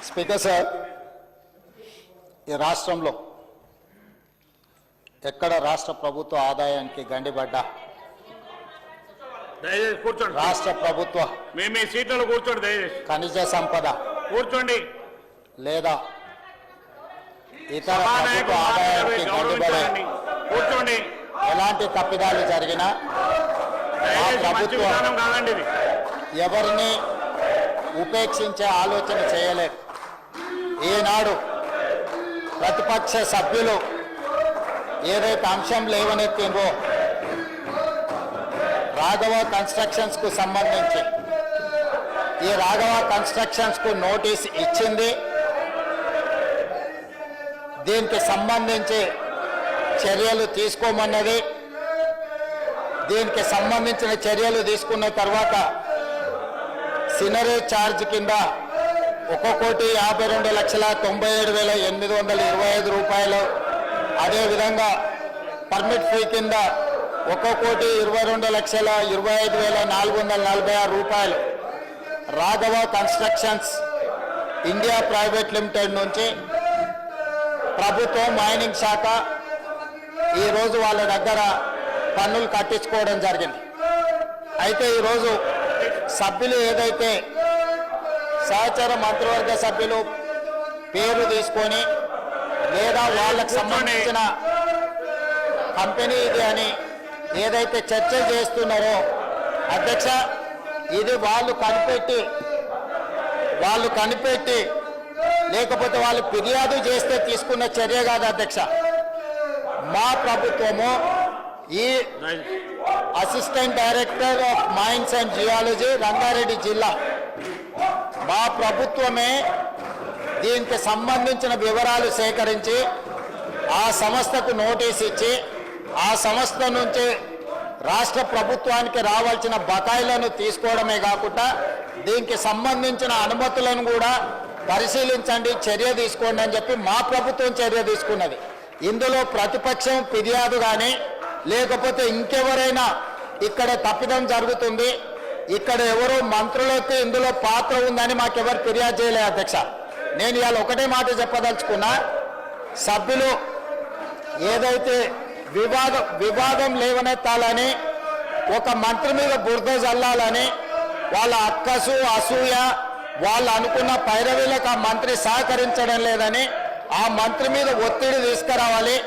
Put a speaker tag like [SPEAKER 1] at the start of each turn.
[SPEAKER 1] Speaker sir, ఈ రాష్ట్రంలో ఎక్కడ రాష్ట్ర ప్రభుత్వ ఆదాయానికి గండిబడ్డా
[SPEAKER 2] దయచేసి కూర్చోండి.
[SPEAKER 1] రాష్ట్ర ప్రభుత్వ
[SPEAKER 2] మీ సీట్లలో కూర్చోండి. దయచేసి
[SPEAKER 1] ఖనిజ సంపద
[SPEAKER 2] కూర్చోండి.
[SPEAKER 1] లేదా ఇతర ప్రభుత్వ ఆదాయానికి గండిబడే
[SPEAKER 2] కూర్చోండి.
[SPEAKER 1] ఎలాంటి తప్పిదాలు జరిగినా ఆ ప్రభుత్వం
[SPEAKER 2] కాదండి ఇది.
[SPEAKER 1] ఎవరిని ఉపేక్షించే ఆలోచన చేయలేదు. ఈనాడు ప్రతిపక్ష సభ్యులు ఏదైతే అంశం లేవనెత్తిందో రాఘవ కన్స్ట్రక్షన్స్ కు సంబంధించి ఈ రాఘవ కన్స్ట్రక్షన్స్ కు నోటీస్ ఇచ్చింది. దీనికి సంబంధించి చర్యలు తీసుకోమన్నది. దీనికి సంబంధించిన చర్యలు తీసుకున్న తర్వాత సినరేజ్ ఛార్జ్ కింద 1,52,97,825 రూపాయలు, అదేవిధంగా పర్మిట్ ఫీ కింద 1,22,25,446 రూపాయలు Raghava constructions India private limited నుంచి ప్రభుత్వం మైనింగ్ శాఖ ఈరోజు వాళ్ళ దగ్గర పన్నులు కట్టించుకోవడం జరిగింది. అయితే ఈరోజు సభ్యులు ఏదైతే సహచర మంత్రివర్గ సభ్యులు పేరు తీసుకొని లేదా వాళ్ళకు సంబంధించిన కంపెనీ ఇది అని ఏదైతే చర్చలు చేస్తున్నారో అధ్యక్ష, ఇది వాళ్ళు కనిపెట్టి లేకపోతే వాళ్ళు ఫిర్యాదు చేస్తే తీసుకున్న చర్య కాదు అధ్యక్ష. మా ప్రభుత్వము ఈ assistant director of mines and geology Rangareddy జిల్లా మా ప్రభుత్వమే దీనికి సంబంధించిన వివరాలు సేకరించి ఆ సంస్థకు నోటీస్ ఇచ్చి ఆ సంస్థ నుంచి రాష్ట్ర ప్రభుత్వానికి రావాల్సిన బకాయిలను తీసుకోవడమే కాకుండా దీనికి సంబంధించిన అనుమతులను కూడా పరిశీలించండి, చర్య తీసుకోండి అని చెప్పి మా ప్రభుత్వం చర్య తీసుకున్నది. ఇందులో ప్రతిపక్షం ఫిర్యాదు కానీ లేకపోతే ఇంకెవరైనా ఇక్కడ తప్పిదం జరుగుతుంది, ఇక్కడ ఎవరో మంత్రులకు ఇందులో పాత్ర ఉందని మాకెవరు ఫిర్యాదు చేయలేదు అధ్యక్ష. నేను ఇవాళ ఒకటే మాట చెప్పదలుచుకున్నా, సభ్యులు ఏదైతే వివాదం లేవనెత్తాలని ఒక మంత్రి మీద బురద జల్లాలని వాళ్ళ అక్కసు అసూయ వాళ్ళు అనుకున్న పైరవీలకు ఆ మంత్రి సహకరించడం లేదని ఆ మంత్రి మీద ఒత్తిడి తీసుకురావాలి.